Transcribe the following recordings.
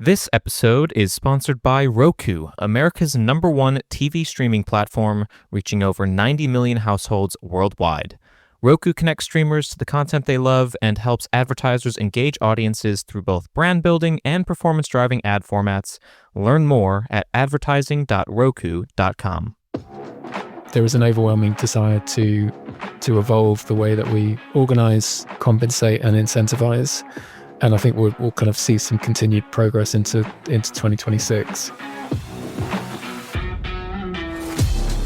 This episode is sponsored by Roku, America's #1 TV streaming platform, reaching over 90 million households worldwide. Roku connects streamers to the content they love and helps advertisers engage audiences through both brand building and performance-driving ad formats. Learn more at advertising.roku.com. There is an overwhelming desire to evolve the way that we organize, compensate, and incentivize. And I think we'll kind of see some continued progress into 2026.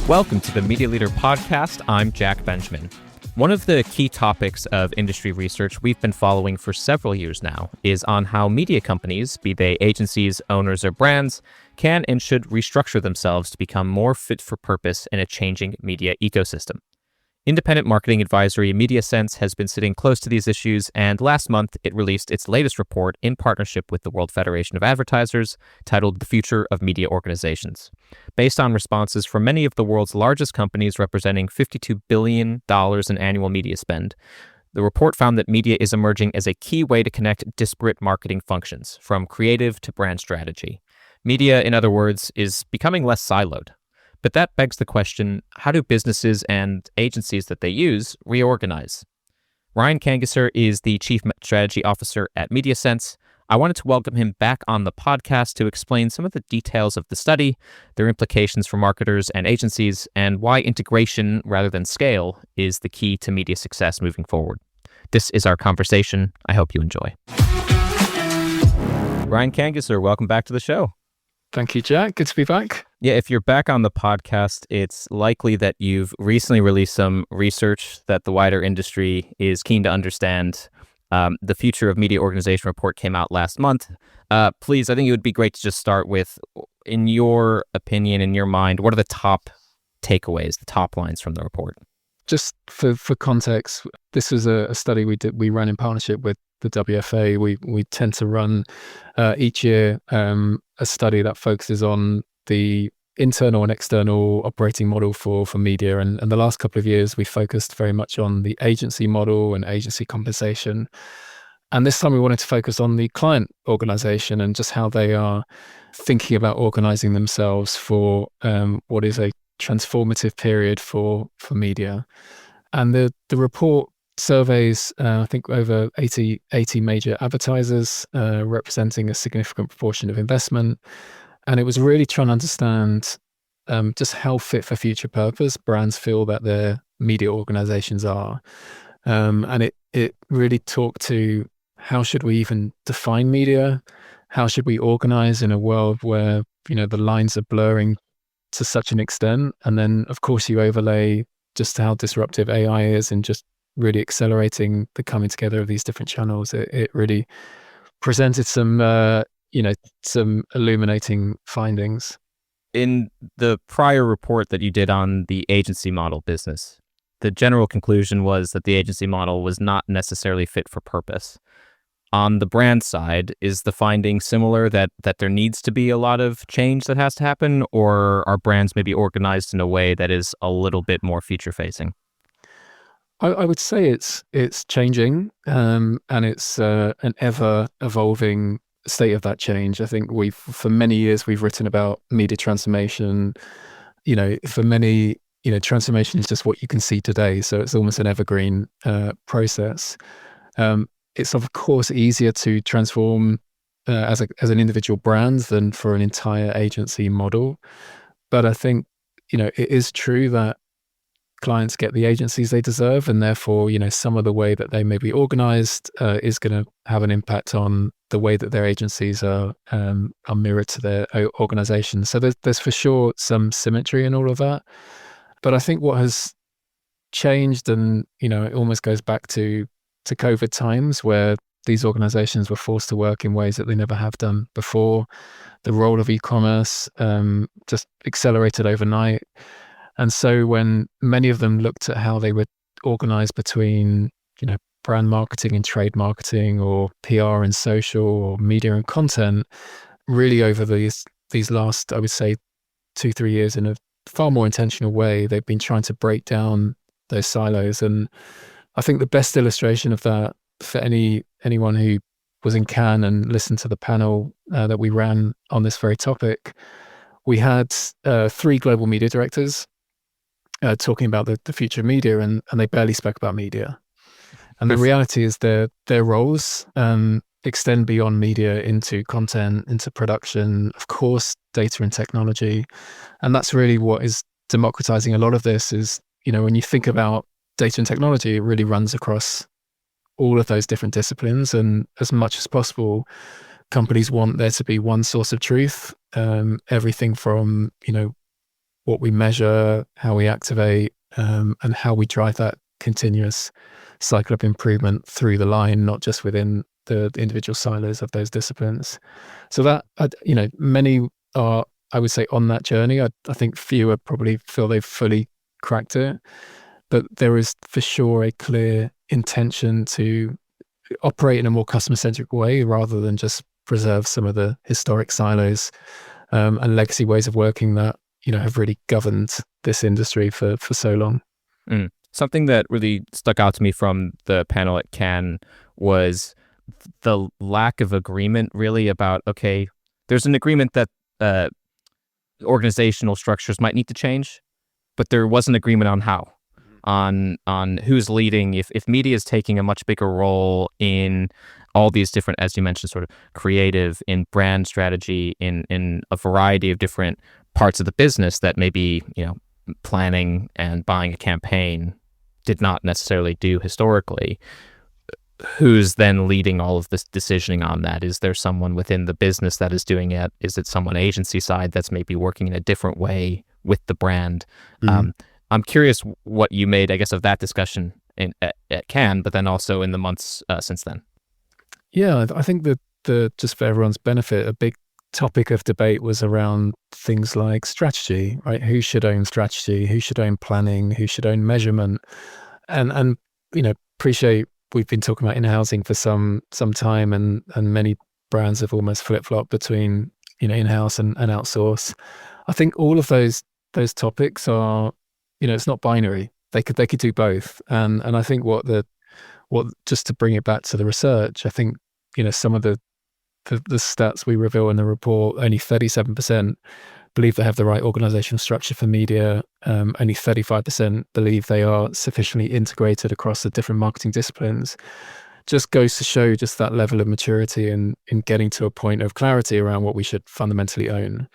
Welcome to the Media Leader Podcast. I'm Jack Benjamin. One of the key topics of industry research we've been following for several years now is on how media companies, be they agencies, owners, or brands, can and should restructure themselves to become more fit for purpose in a changing media ecosystem. Independent marketing advisory MediaSense has been sitting close to these issues, and last month it released its latest report in partnership with the World Federation of Advertisers, titled The Future of Media Organizations. Based on responses from many of the world's largest companies representing $52 billion in annual media spend, the report found that media is emerging as a key way to connect disparate marketing functions, from creative to brand strategy. Media, in other words, is becoming less siloed. But that begs the question, how do businesses and agencies that they use reorganize? Ryan Kangasser is the Chief Strategy Officer at MediaSense. I wanted to welcome him back on the podcast to explain some of the details of the study, their implications for marketers and agencies, and why integration rather than scale is the key to media success moving forward. This is our conversation. I hope you enjoy. Ryan Kangasser, welcome back to the show. Thank you, Jack. Good to be back. Yeah, if you're back on the podcast, it's likely that you've recently released some research that the wider industry is keen to understand. The Future of Media Organization report came out last month. Please, I think it would be great to just start with, in your opinion, in your mind, what are the top takeaways, the top lines from the report? Just for context, this was a study we ran in partnership with the WFA. We tend to run each year a study that focuses on the internal and external operating model for media. And the last couple of years, we focused very much on the agency model and agency compensation. And this time we wanted to focus on the client organization and just how they are thinking about organizing themselves for what is a transformative period for media. And the report surveys, I think, over 80 major advertisers, representing a significant proportion of investment. And it was really trying to understand just how fit for future purpose brands feel that their media organizations are. And it really talked to how should we even define media? How should we organize in a world where, the lines are blurring to such an extent? And then, of course, you overlay just how disruptive AI is and just really accelerating the coming together of these different channels. It really presented some illuminating findings. In the prior report that you did on the agency model business, the general conclusion was that the agency model was not necessarily fit for purpose. On the brand side, is the finding similar that there needs to be a lot of change that has to happen, or are brands maybe organized in a way that is a little bit more future-facing? I would say it's changing, and it's an ever-evolving state of that change. I think for many years we've written about media transformation. For many, transformation is just what you can see today, so it's almost an evergreen process. It's of course easier to transform as an individual brand than for an entire agency model. But I think, it is true that clients get the agencies they deserve, and therefore, some of the way that they may be organized is going to have an impact on the way that their agencies are mirrored to their organization. So there's for sure some symmetry in all of that. But I think what has changed, and it almost goes back to COVID times, where these organizations were forced to work in ways that they never have done before. The role of e-commerce just accelerated overnight. And so when many of them looked at how they would organize between, brand marketing and trade marketing, or PR and social, or media and content, really over these last, I would say, 2-3 years, in a far more intentional way, they've been trying to break down those silos. And I think the best illustration of that for anyone who was in Cannes and listened to the panel that we ran on this very topic, we had 3 global media directors talking about the future of media, and they barely spoke about media. And the reality is their roles extend beyond media into content, into production, of course, data and technology. And that's really what is democratizing a lot of this is, when you think about data and technology, it really runs across all of those different disciplines. And as much as possible, companies want there to be one source of truth, everything from, what we measure, how we activate, and how we drive that continuous cycle of improvement through the line, not just within the individual silos of those disciplines. So that, many are, I would say, on that journey. I think fewer probably feel they've fully cracked it, but there is for sure a clear intention to operate in a more customer-centric way rather than just preserve some of the historic silos and legacy ways of working that have really governed this industry for so long. Something that really stuck out to me from the panel at Cannes was the lack of agreement really about, okay, there's an agreement that organizational structures might need to change, but there wasn't agreement on how, on who's leading. If media is taking a much bigger role in all these different, as you mentioned, sort of creative, in brand strategy, in a variety of different parts of the business that maybe, planning and buying a campaign did not necessarily do historically, who's then leading all of this decisioning on that? Is there someone within the business that is doing it? Is it someone agency side that's maybe working in a different way with the brand? I'm curious what you made, I guess, of that discussion at Cannes, but then also in the months since then. Yeah, I think that just for everyone's benefit, a big topic of debate was around things like strategy, right? Who should own strategy? Who should own planning? Who should own measurement? And appreciate we've been talking about in-housing for some time, and many brands have almost flip-flopped between in-house and outsource. I think all of those topics are, it's not binary. They could do both. And I think what just to bring it back to the research, I think some of the stats we reveal in the report, only 37% believe they have the right organizational structure for media. Only 35% believe they are sufficiently integrated across the different marketing disciplines. Just goes to show just that level of maturity in getting to a point of clarity around what we should fundamentally own.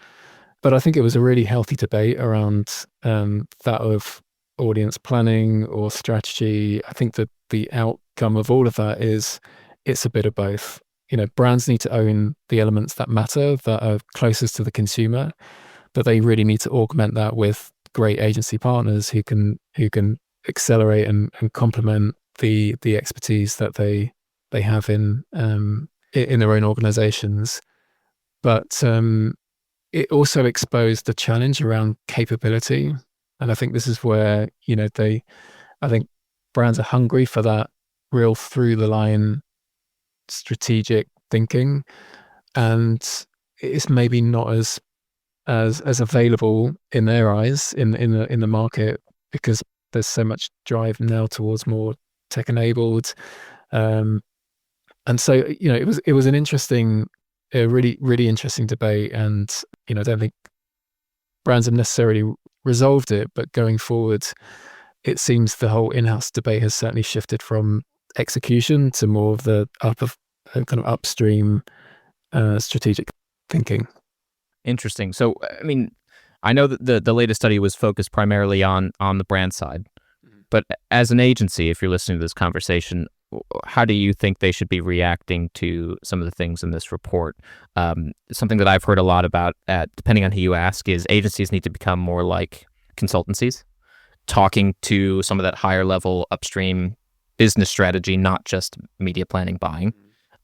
But I think it was a really healthy debate around that of audience planning or strategy. I think that the outcome of all of that is it's a bit of both. Brands need to own the elements that matter, that are closest to the consumer, but they really need to augment that with great agency partners who can accelerate and complement the expertise that they have in their own organizations. But it also exposed the challenge around capability, and I think this is where I think brands are hungry for that real through the line strategic thinking, and it's maybe not as available in their eyes in the market, because there's so much drive now towards more tech enabled, and so it was an interesting, a really interesting debate, and I don't think brands have necessarily resolved it, but going forward, it seems the whole in-house debate has certainly shifted from execution to more of the kind of upstream strategic thinking. Interesting. So, I mean, I know that the latest study was focused primarily on the brand side, but as an agency, if you're listening to this conversation, how do you think they should be reacting to some of the things in this report? Something that I've heard a lot about, depending on who you ask, is agencies need to become more like consultancies, talking to some of that higher level upstream business strategy, not just media planning, buying.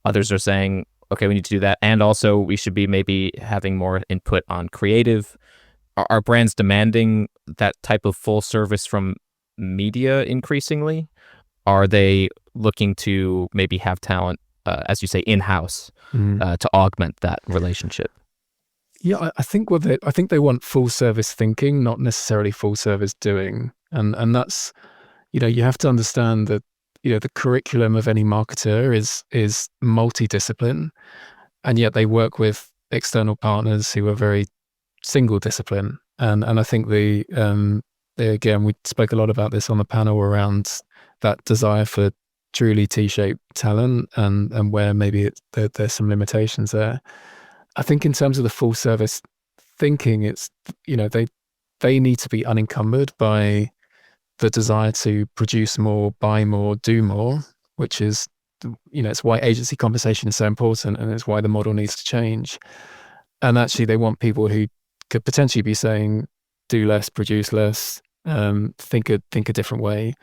Others are saying, okay, we need to do that. And also we should be maybe having more input on creative. Are brands demanding that type of full service from media increasingly? Are they looking to maybe have talent, as you say, in-house to augment that relationship? Yeah, I think they want full service thinking, not necessarily full service doing. And that's, you have to understand that the curriculum of any marketer is multidiscipline, and yet they work with external partners who are very single discipline. And I think again, we spoke a lot about this on the panel around that desire for truly T-shaped talent and where maybe there's some limitations there. I think in terms of the full service thinking, it's, they need to be unencumbered by the desire to produce more, buy more, do more, which is, it's why agency conversation is so important, and it's why the model needs to change. And actually they want people who could potentially be saying, do less, produce less, think a different way.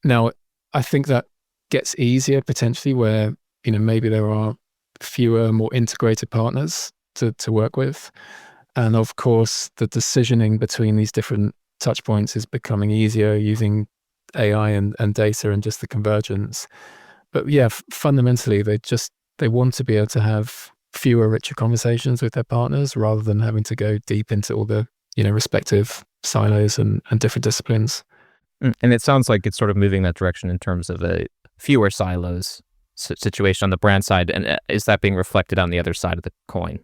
Now, I think that gets easier potentially where, maybe there are fewer, more integrated partners to work with. And of course, the decisioning between these different touch points is becoming easier using AI and data and just the convergence. But yeah, fundamentally, they want to be able to have fewer, richer conversations with their partners rather than having to go deep into all the, respective silos and different disciplines. And it sounds like it's sort of moving that direction in terms of a fewer silos situation on the brand side. And is that being reflected on the other side of the coin?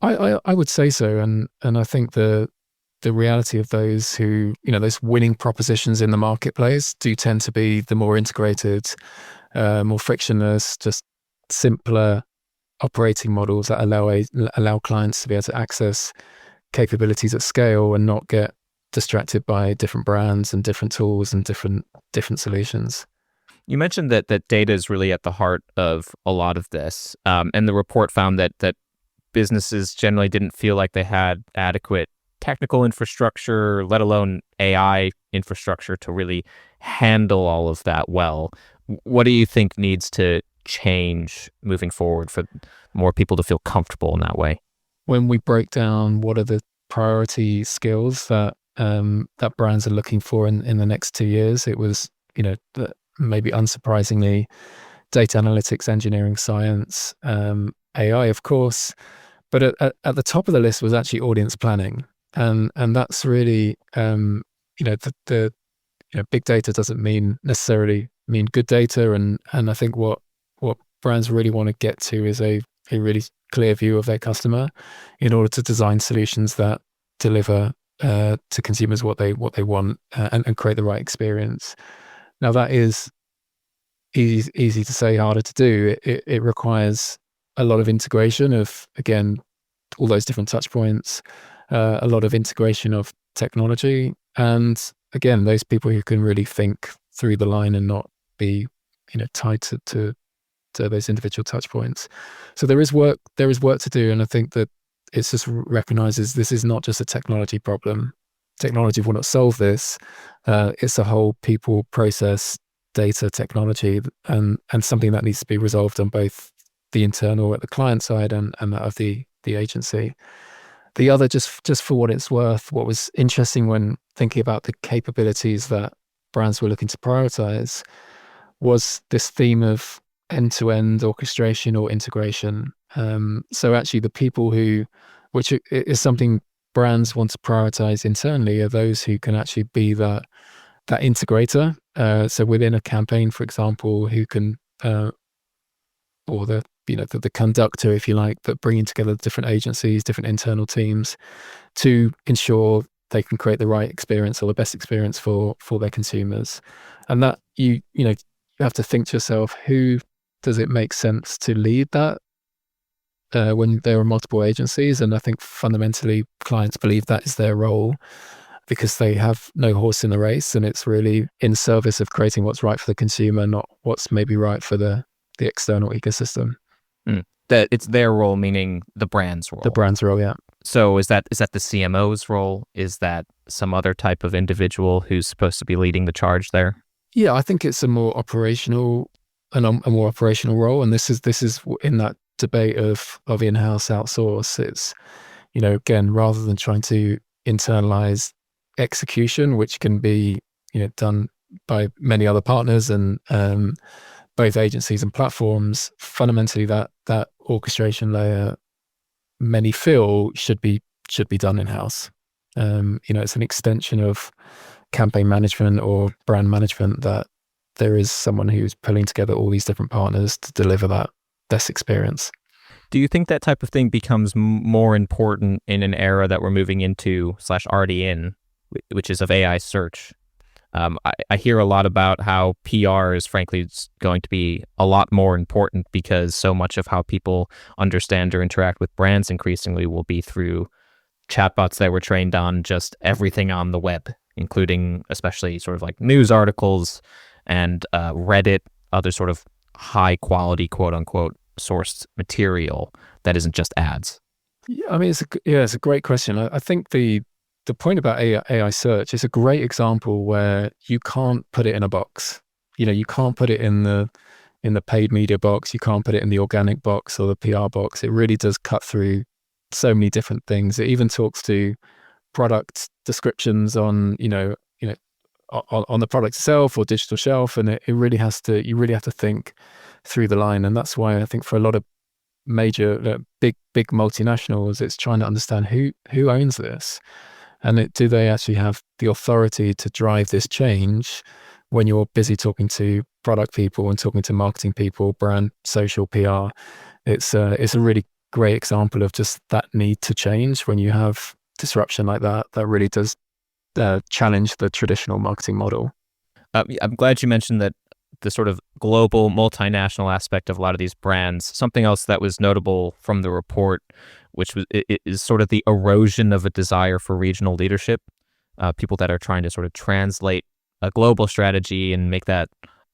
I would say so. And I think the reality of those who, those winning propositions in the marketplace do tend to be the more integrated, more frictionless, just simpler operating models that allow clients to be able to access capabilities at scale and not get distracted by different brands and different tools and different solutions. You mentioned that data is really at the heart of a lot of this. And the report found that businesses generally didn't feel like they had adequate technical infrastructure, let alone AI infrastructure to really handle all of that well. What do you think needs to change moving forward for more people to feel comfortable in that way? When we break down what are the priority skills that brands are looking for in the next 2 years, it was, maybe unsurprisingly, data analytics, engineering, science, AI, of course. But at the top of the list was actually audience planning. And that's really, the big data doesn't necessarily mean good data. And I think what brands really want to get to is a really clear view of their customer in order to design solutions that deliver to consumers what they want and create the right experience. Now, that is easy to say, harder to do. It requires a lot of integration of, again, all those different touch points, a lot of integration of technology, and again, those people who can really think through the line and not be, tied to those individual touch points. So there is work to do, and I think that it just recognizes this is not just a technology problem. Technology will not solve this. It's a whole people, process, data, technology, and something that needs to be resolved on both the internal at the client side and that of the agency. The other, just for what it's worth, what was interesting when thinking about the capabilities that brands were looking to prioritize was this theme of end-to-end orchestration or integration. So actually the people which is something brands want to prioritize internally, are those who can actually be that integrator. So within a campaign, for example, who can, or the conductor, if you like, but bringing together different agencies, different internal teams to ensure they can create the right experience or the best experience for their consumers. And that you have to think to yourself, who does it make sense to lead that when there are multiple agencies? And I think fundamentally clients believe that is their role because they have no horse in the race, and it's really in service of creating what's right for the consumer, not what's maybe right for the external ecosystem. That it's their role, meaning the brand's role. The brand's role, yeah. So is that the CMO's role? Is that some other type of individual who's supposed to be leading the charge there? Yeah, I think it's a more operational role, and this is in that debate of in-house, outsource. It's again, rather than trying to internalize execution, which can be done by many other partners and both agencies and platforms, fundamentally that orchestration layer, many feel should be done in-house. It's an extension of campaign management or brand management that there is someone who's pulling together all these different partners to deliver that best experience. Do you think that type of thing becomes more important in an era that we're moving into / already in, which is of AI search? I hear a lot about how PR is frankly going to be a lot more important because so much of how people understand or interact with brands increasingly will be through chatbots that were trained on just everything on the web, including especially sort of like news articles and Reddit, other sort of high quality, quote unquote, sourced material that isn't just ads. Yeah, I mean, it's a great question. I think the point about AI search is a great example where you can't put it in a box. You can't put it in the paid media box. You can't put it in the organic box or the PR box. It really does cut through so many different things. It even talks to product descriptions on on the product itself or digital shelf, and you really have to think through the line. And that's why I think for a lot of major big multinationals, it's trying to understand who owns this. And do they actually have the authority to drive this change when you're busy talking to product people and talking to marketing people, brand, social, PR? It's a really great example of just that need to change when you have disruption like that really does challenge the traditional marketing model. I'm glad you mentioned that the sort of global multinational aspect of a lot of these brands. Something else that was notable from the report, which is sort of the erosion of a desire for regional leadership. People that are trying to sort of translate a global strategy and make that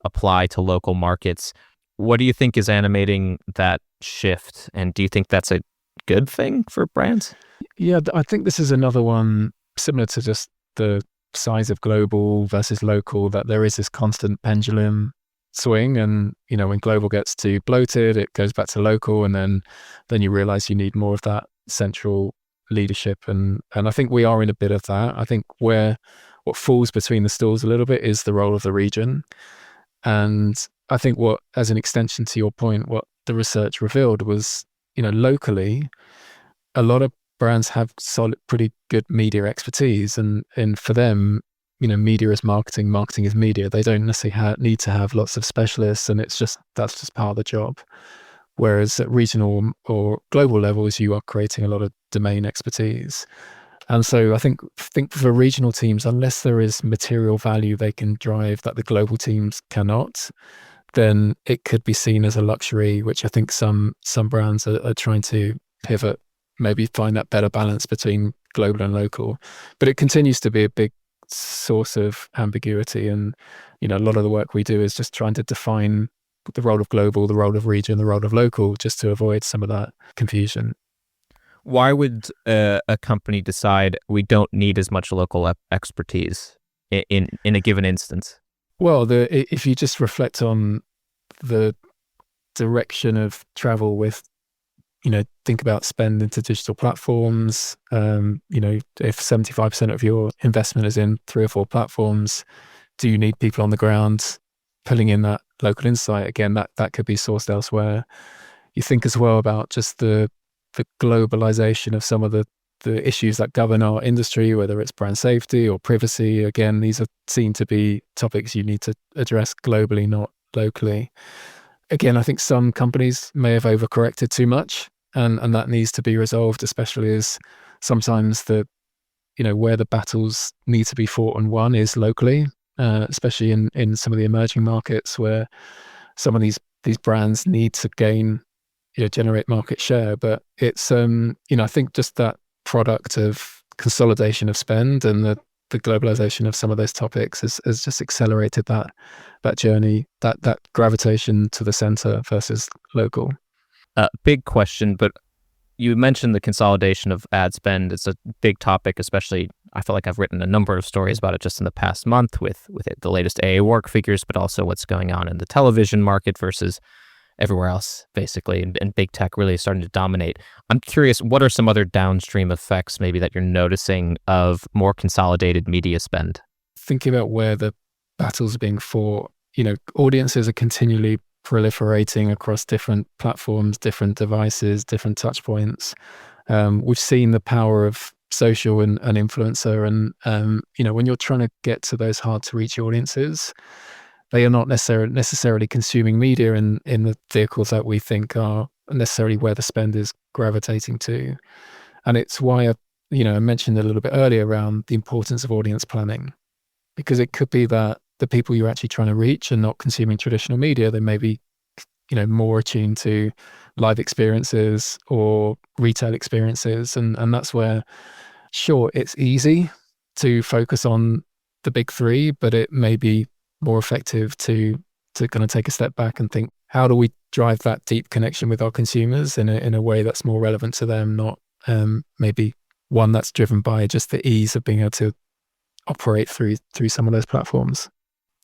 apply to local markets. What do you think is animating that shift? And do you think that's a good thing for brands? Yeah, I think this is another one similar to just the size of global versus local, that there is this constant pendulum swing. And, when global gets too bloated, it goes back to local. And then you realize you need more of that central leadership. And I think we are in a bit of that. I think what falls between the stools a little bit is the role of the region. And I think as an extension to your point, what the research revealed was, locally, a lot of brands have pretty good media expertise, and for them, media is marketing, marketing is media. They don't necessarily need to have lots of specialists, and that's just part of the job. Whereas at regional or global levels, you are creating a lot of domain expertise. And so I think for regional teams, unless there is material value they can drive that the global teams cannot, then it could be seen as a luxury, which I think some brands are trying to pivot, maybe find that better balance between global and local. But it continues to be a big source of ambiguity. And, a lot of the work we do is just trying to define the role of global, the role of region, the role of local, just to avoid some of that confusion. Why would a company decide we don't need as much local expertise in a given instance? Well, if you just reflect on the direction of travel with, think about spend into digital platforms. If 75% of your investment is in 3 or 4 platforms, do you need people on the ground pulling in that local insight? Again, that could be sourced elsewhere. You think as well about just the globalization of some of the issues that govern our industry, whether it's brand safety or privacy. Again, these are seen to be topics you need to address globally, not locally. Again, I think some companies may have overcorrected too much, and that needs to be resolved, especially as sometimes where the battles need to be fought and won is locally, especially in some of the emerging markets where some of these brands need to generate market share. But it's I think just that product of consolidation of spend and the globalization of some of those topics has just accelerated that journey, that gravitation to the center versus local. Big question, but you mentioned the consolidation of ad spend. It's a big topic, especially I feel like I've written a number of stories about it just in the past month with the latest AA work figures, but also what's going on in the television market versus everywhere else, basically, and big tech really starting to dominate. I'm curious, what are some other downstream effects maybe that you're noticing of more consolidated media spend? Thinking about where the battles are being fought, audiences are continually proliferating across different platforms, different devices, different touch points. We've seen the power of social and influencer, and when you're trying to get to those hard to reach audiences, they are not necessarily consuming media in the vehicles that we think are necessarily where the spend is gravitating to. And it's why I mentioned a little bit earlier around the importance of audience planning, because it could be that the people you're actually trying to reach are not consuming traditional media. They may be, more attuned to live experiences or retail experiences. And that's where, sure, it's easy to focus on the big three, but it may be more effective to kind of take a step back and think, how do we drive that deep connection with our consumers in a way that's more relevant to them, not maybe one that's driven by just the ease of being able to operate through some of those platforms.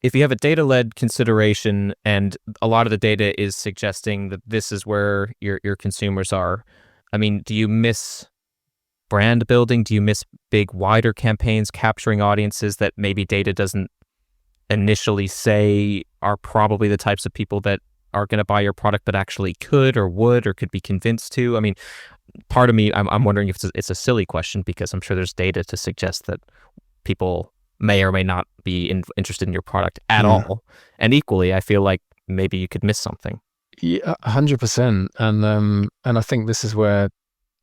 If you have a data-led consideration and a lot of the data is suggesting that this is where your consumers are, I mean, do you miss brand building? Do you miss big, wider campaigns capturing audiences that maybe data doesn't initially say are probably the types of people that are going to buy your product, but actually could or would or could be convinced to? I mean, part of me, I'm wondering if it's a silly question, because I'm sure there's data to suggest that people may or may not be interested in your product at all. And equally, I feel like maybe you could miss something. Yeah, 100%. And I think this is where,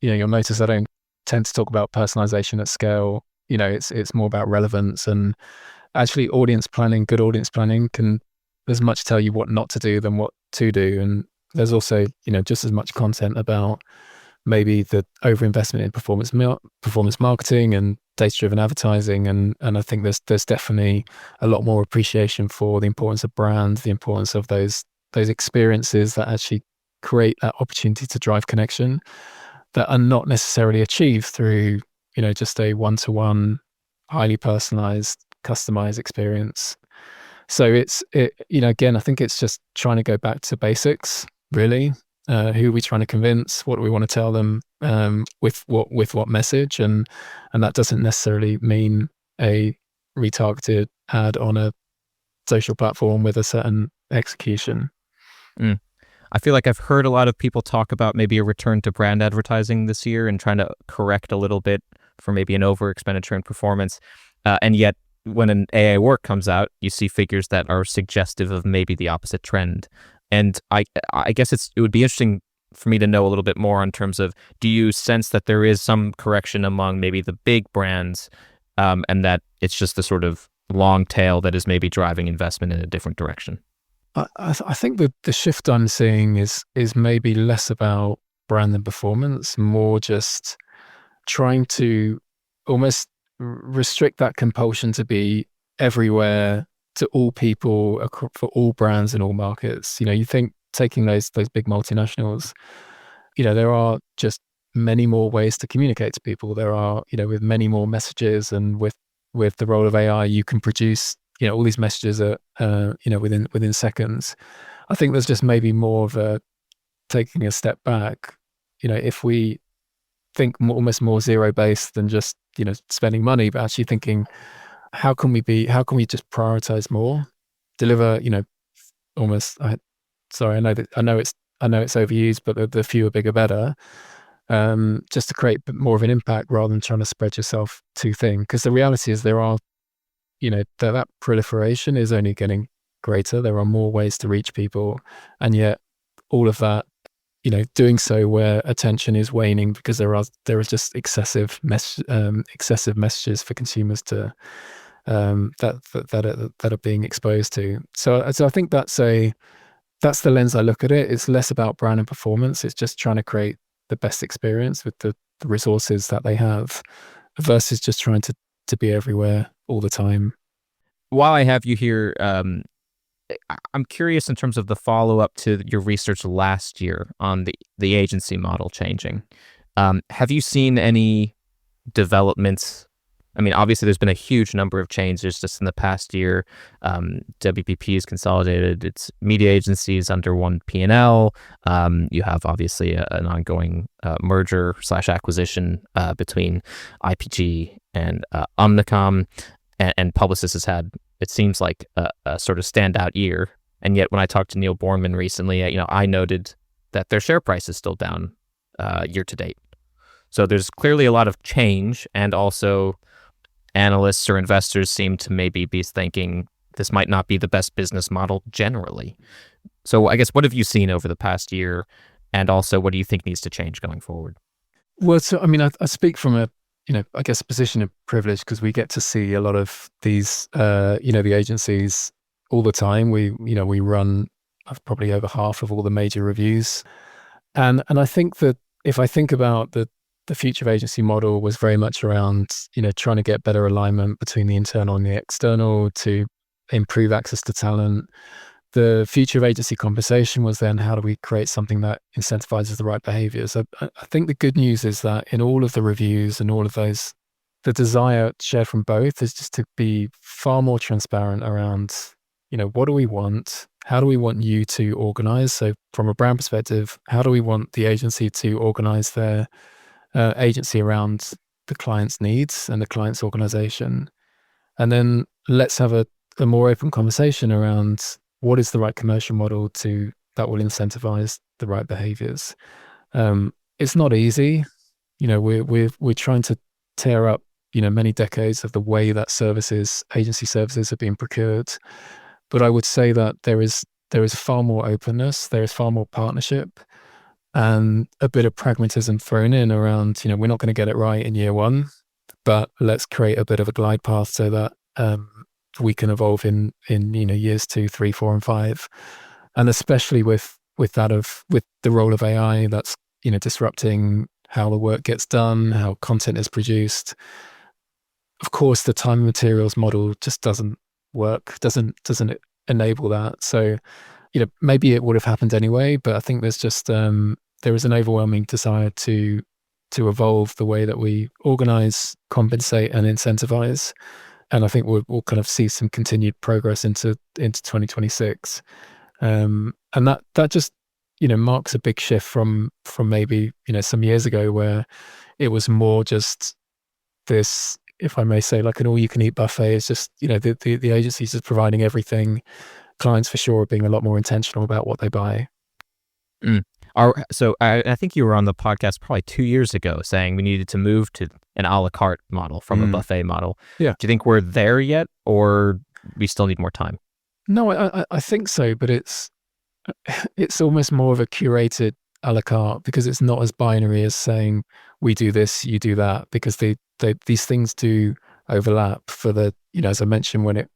you'll notice I don't tend to talk about personalization at scale. It's more about relevance, and actually audience planning, good audience planning can as much tell you what not to do than what to do. And there's also, just as much content about maybe the overinvestment in performance marketing and data-driven advertising, and I think there's definitely a lot more appreciation for the importance of brand, the importance of those experiences that actually create that opportunity to drive connection, that are not necessarily achieved through just a one-to-one, highly personalized, customized experience. So again, I think it's just trying to go back to basics, really. Who are we trying to convince? What do we want to tell them? With what message? And that doesn't necessarily mean a retargeted ad on a social platform with a certain execution. I feel like I've heard a lot of people talk about maybe a return to brand advertising this year and trying to correct a little bit for maybe an over expenditure in performance. And yet, when an AI work comes out, you see figures that are suggestive of maybe the opposite trend. And I guess it would be interesting for me to know a little bit more in terms of, do you sense that there is some correction among maybe the big brands, and that it's just the sort of long tail that is maybe driving investment in a different direction? I think the shift I'm seeing is maybe less about brand and performance, more just trying to almost restrict that compulsion to be everywhere to all people for all brands in all markets. You think taking those big multinationals, there are just many more ways to communicate to people. There are, with many more messages, and with the role of AI, you can produce, all these messages are, within seconds. I think there's just maybe more of a taking a step back. If we think almost more zero-based than just, spending money, but actually thinking, how can we just prioritize more, deliver, almost, I know it's overused, but the fewer, bigger, better, just to create more of an impact rather than trying to spread yourself too thin. Because the reality is there are, that proliferation is only getting greater. There are more ways to reach people. And yet all of that, doing so where attention is waning because there is just excessive messages for consumers to that are being exposed to. So I think that's the lens I look at it. It's less about brand and performance. It's just trying to create the best experience with the resources that they have, versus just trying to be everywhere all the time. While I have you here, I'm curious in terms of the follow-up to your research last year on the agency model changing. Have you seen any developments? I mean, obviously, there's been a huge number of changes just in the past year. WPP has consolidated its media agencies under one P&L. You have, obviously, an ongoing merger/acquisition between IPG and Omnicom. And Publicis has had, it seems like, a sort of standout year. And yet, when I talked to Neil Bornman recently, I noted that their share price is still down year to date. So there's clearly a lot of change, and also analysts or investors seem to maybe be thinking this might not be the best business model generally. So I guess, what have you seen over the past year? And also, what do you think needs to change going forward? Well, so I mean, I speak from a, I guess, a position of privilege because we get to see a lot of these, the agencies all the time. We run probably over half of all the major reviews, and I think that if I think about the future of agency model was very much around, trying to get better alignment between the internal and the external to improve access to talent. The future of agency compensation was then, how do we create something that incentivizes the right behaviors? I think the good news is that in all of the reviews and all of those, the desire shared from both is just to be far more transparent around, what do we want? How do we want you to organize? So from a brand perspective, how do we want the agency to organize their agency around the client's needs and the client's organization? And then let's have a more open conversation around what is the right commercial model that will incentivize the right behaviors. It's not easy. We're trying to tear up, many decades of the way that agency services have been procured. But I would say that there is far more openness, there is far more partnership, and a bit of pragmatism thrown in around, we're not going to get it right in year one, but let's create a bit of a glide path so that we can evolve in years 2, 3, 4, and 5, and especially with the role of AI that's disrupting how the work gets done, how content is produced. Of course, the time and materials model just doesn't work, doesn't enable that. So maybe it would have happened anyway, but I think there's just there is an overwhelming desire to evolve the way that we organize, compensate, and incentivize. And I think we'll kind of see some continued progress into 2026. And that just, marks a big shift from maybe, some years ago where it was more just this, if I may say, like an all-you-can-eat buffet. It's just, the agencies is providing everything. Clients for sure are being a lot more intentional about what they buy. So I think you were on the podcast probably 2 years ago saying we needed to move to an a la carte model from a buffet model. Yeah. Do you think we're there yet, or we still need more time? No, I think so, but it's almost more of a curated a la carte, because it's not as binary as saying we do this, you do that, because these things do overlap for the, as I mentioned, when it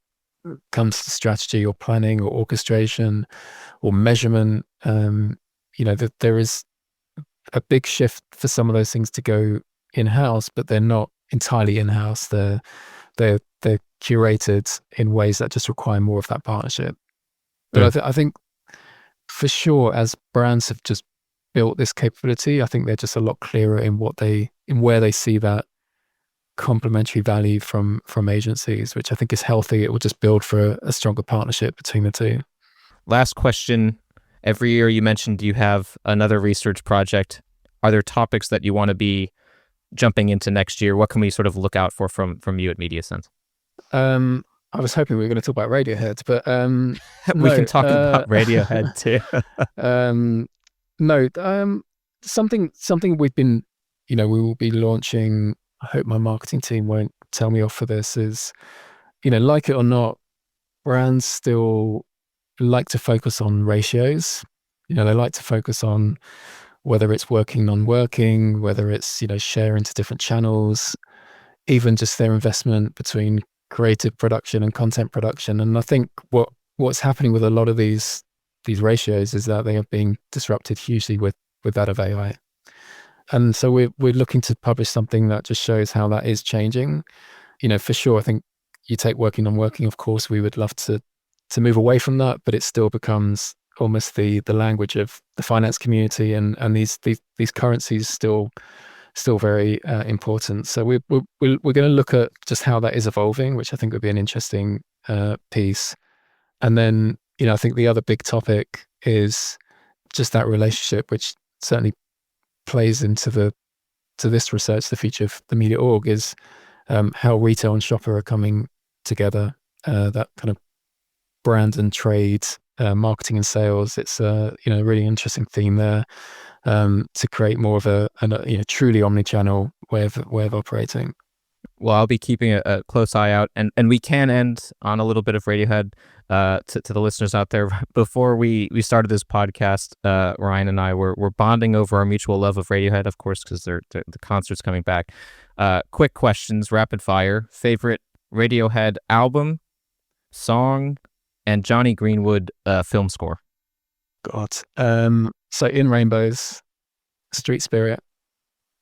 comes to strategy or planning or orchestration or measurement, that there is a big shift for some of those things to go in-house, but they're not entirely in-house. They're curated in ways that just require more of that partnership. But I think for sure, as brands have just built this capability, I think they're just a lot clearer in where they see that complementary value from agencies, which I think is healthy. It will just build for a stronger partnership between the two. Last question. Every year you mentioned you have another research project. Are there topics that you want to be jumping into next year? What can we sort of look out for from you at MediaSense? I was hoping we were going to talk about Radiohead, but we can talk about Radiohead too. Something we've been, we will be launching. I hope my marketing team won't tell me off for this. Is, like it or not, brands still like to focus on ratios. They like to focus on whether it's working, non-working, whether it's, share into different channels, even just their investment between creative production and content production. And I think what's happening with a lot of these ratios is that they are being disrupted hugely with that of AI. And so we're looking to publish something that just shows how that is changing. For sure, I think you take working, non-working, of course, we would love to move away from that, but it still becomes almost the language of the finance community, and these currencies still very important. So we're going to look at just how that is evolving, which I think would be an interesting piece. And then, I think the other big topic is just that relationship, which certainly plays into this research, the future of the media org, is how retail and shopper are coming together. That kind of brand and trade, marketing and sales. It's a really interesting theme there, to create more of a truly omni-channel way of operating. Well, I'll be keeping a close eye out, and we can end on a little bit of Radiohead to the listeners out there. Before we started this podcast, Ryan and I were bonding over our mutual love of Radiohead, of course, because the concert's coming back. Quick questions, rapid fire. Favorite Radiohead album, song, and Johnny Greenwood film score? God. So In Rainbows, Street Spirit.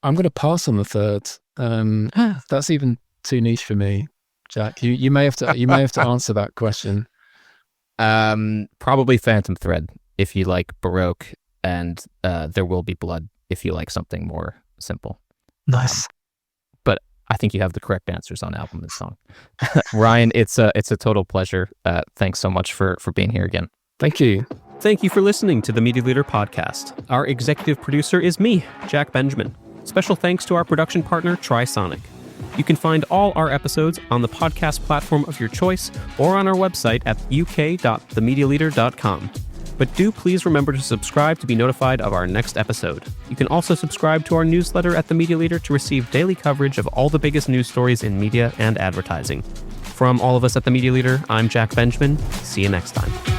I'm going to pass on the third. That's even too niche for me, Jack. You may have to answer that question. Probably Phantom Thread if you like Baroque, and There Will Be Blood if you like something more simple. Nice. But I think you have the correct answers on album and song. Ryan, it's a total pleasure. Thanks so much for being here again. Thank you. Thank you for listening to the Media Leader podcast. Our executive producer is me, Jack Benjamin. Special thanks to our production partner, Trisonic. You can find all our episodes on the podcast platform of your choice or on our website at uk.themedialeader.com. But do please remember to subscribe to be notified of our next episode. You can also subscribe to our newsletter at The Media Leader to receive daily coverage of all the biggest news stories in media and advertising. From all of us at The Media Leader, I'm Jack Benjamin. See you next time.